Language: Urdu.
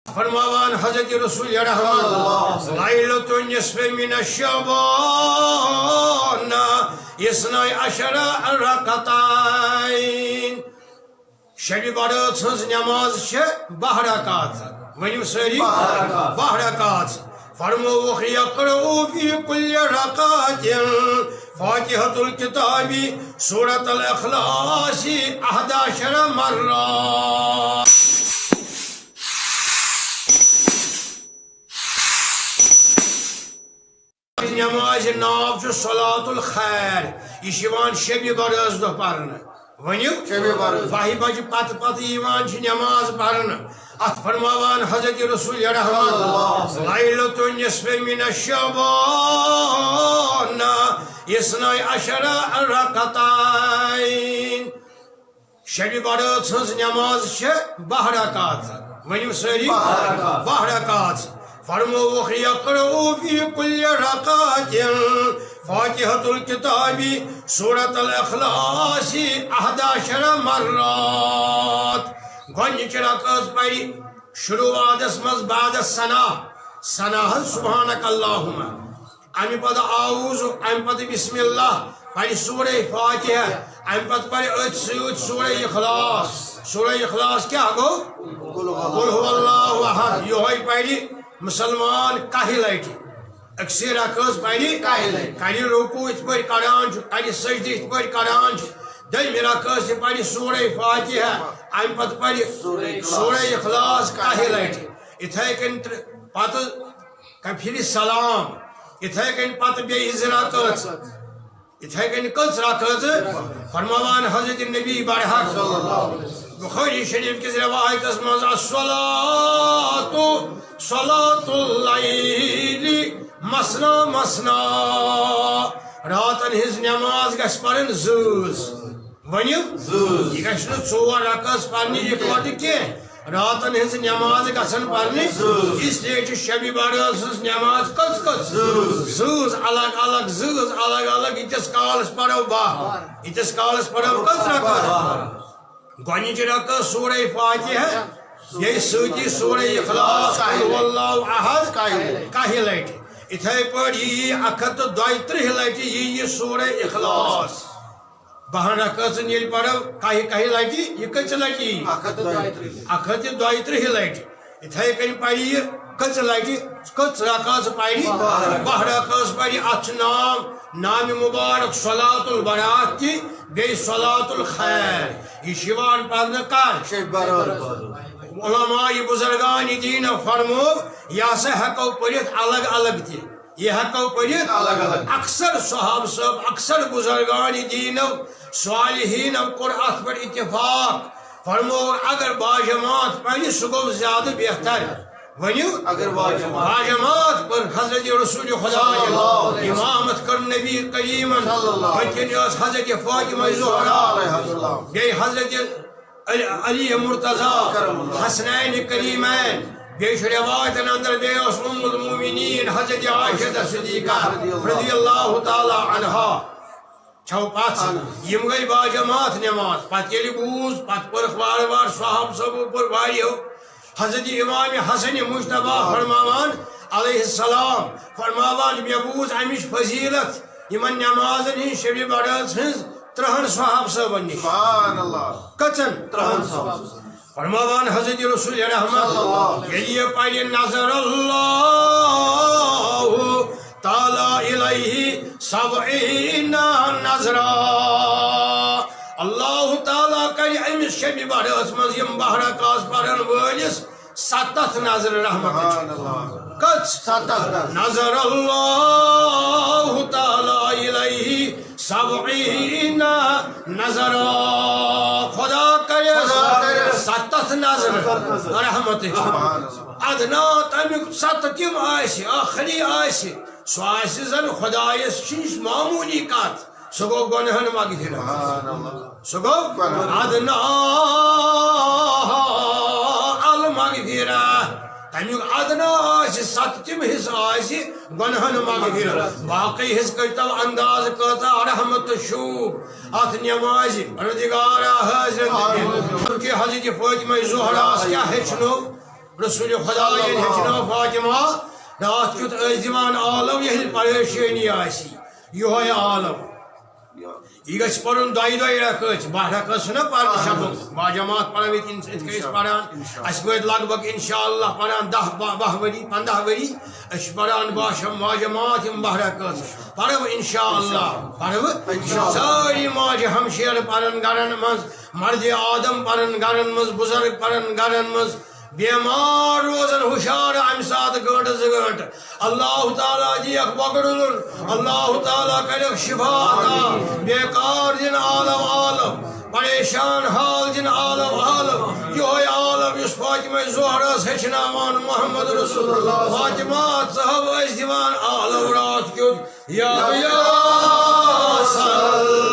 فرماوان حضرت رسول رحمت لیلۃ النصف من الشعبان اثنی عشر رکعتین شب برات ہنز نماز بہ رکعت ونیو ساری بہ رکعت فرموک یقرؤ فی کل رکعت فاتحۃ الکتاب سورۃ الاخلاص 11 مرات نماز ناو صلاۃ الخیر یہ شب برس دہ پرن ونیو بہہ بجہ پتہ نماز پرن ات فرماوان حضرت رسول رحمت لیلۃ النصف من الشعبان اثنی عشر رکعتین شب برات ہنز نماز بہ رکعت ونیو ساری بہ رکعت فرموک یقرؤ فی کل رکعت فاتحۃ الکتاب سورۃ الاخلاص 11 مرات گۄڈنِچ رکعت پری شروعات مز بعد الثناء سبحانک اللہم امہ پتہ اعوذ امہ پتہ بسم اللہ پری سورہ فاتحہ امہ پتہ پری ات سورہ اخلاص کیا گو قل هو اللہ احد یہ پری مسلمان کاہی لٹہ اکثر رکعت پری کری رکوع ات پہ کران کری سجدہ ات پہ کران دم رکعت پری سورہ فاتحہ امہ پتہ پری سورہ اخلاص کاہی لٹہ اتھے کن پتہ پھر سلام اتھے کن پتہ بیٚیہِ 2 رکعت اتھے کن کٔژ رکعت فرماوان حضرت نبی برحق بخاری شریف کس روایتس مز الصلاۃ صلاۃ اللیل مثنا مثنا راتن ہز نماز گژھِ پرن زۭز ونیو یہ گژھِ نہٕ 4 رکعت پرنہِ اکوٹہٕ کینٛہہ راتن ہز نماز گژھن پرنہِ اس لیے چھِ شب برات ہنز نماز کٔژ زۭز الگ الگ زۭز الگ الگ ییٖتِس کالس پرو 12 ییٖتِس کالس پرو کٔژ رکعت گۄڈنِچ رکعت سورہ فاتحہ یہ سۭتی سورہ اخلاص قل هو اللہ احد کاہی لٹہ اتھے پٲٹھۍ یی 132 لٹہ یہ سورہ اخلاص 12 رکعتن ییٚلہِ پرو کاہی لٹہ یہ کٔژِ لٹہ 132 لٹہ اتھے کن پری یہ کٔژ لٹہ کٔژ رکعت پری 12 رکعت پری اتھ نام مبارک صلاۃ البرات تہ بیٚیہِ صلاۃ الخیر یہ شیوان پرنہٕ کر علماء بزرگان دین فرمو یہ سا ہیکو پڑھت الگ الگ تہ یہ ہیکو پڑھت اکثر صحاب صاحب اکثر بزرگان دین صالحین کور ات پر اتفاق فرمو اگر باجماعت پڑھ سہ گو زیادہ بہتر ونیو اگر باجماعت پر حضرت رسول خدا امامت کر نبی کریم حضرت فاطمہ زہرا بیٚیہِ حضرت علی مرتضی حسنین کریمین بیٚیہِ روایت اندر بیٚیہِ ام المؤمنین حضرت عائشہ صدیقہ رضی اللہ تعالی عنہا چھو پتھ یم گئی باجماعت نماز پتہ ییٚلہِ بوز پتہ پٔرکھ وار صحاب صٲبو پوٚر واریاہو حضرت امام حسن مجتبیٰ فرماوان علیہ السلام فرماوان مے بوز امچ فضیلت یمن نمازن ہند شب برات ہنز 3 صحاب صٲبن نش کچن 3 صحاب فرماوان حضرت رسول رحمت ییٚلہِ پرِ نظر اللہ تعالی الیہ 70 نظرا اللہ تعالیٰ کر امس شب برات مز یم 12 رکعت پرن وٲلِس 7 نظر رحمت کچ 7 نظر اللہ تعالی الیہ 70 نظرا خدا کرے 7 نظر رحمت ادنا تمیک 7 تم آسہِ آخری آسہِ سُہ آسہِ زن خدایس چھِنۍ معمولی کتھ سُہ گوٚو گۄنہن مغفرت سُہ گوٚو ادنا المغفرت تمیک ادنا آسہِ 7 تم حصہٕ آسہِ گۄنہن مغفرت باقی حصہٕ کٔرتو انداز کۭژاہ رحمت شوٗب اتھ نمازِ پروردگارا حضرت کہ حضرت فاطمہ زہراس کیا ہیچنو رسول خدا یل ہچنو فاطمہ رات کیت ازدیوان عالم یل پریشانی آسی یہ عالم یہ گھس پڑھن دۄیہِ دۄیہِ رکعت باہ رکعت چھُنہ پرد شبک باجماعت پڑھو یت پڑھان اس وٲتۍ لگ بگ انشاءاللہ پڑھان 10 ؤری 15 ؤری اس پڑھان باجماعت یم باہ رکعت پڑھو انشاءاللہ پڑھو ساری ماجہ ہمشیر پڑھن گرن مز مرد آدم پڑھن گرن مز بزرگ پڑھن گرن مز بیمار روزن ہوشار امہ سات گھنٹہ 2 گھنٹہ اللہ تعالیٰ دیکھ بگڑن اللہ تعالیٰ کرک شفا عطا بیکار دن عالم عالم پریشان حال دن عالم عالم یہ عالم اس فاطمہ زہرس ہچناوان محمد رسول اللہ فاطمہ صاحب ازدیوان عالم رات کیت یا صلی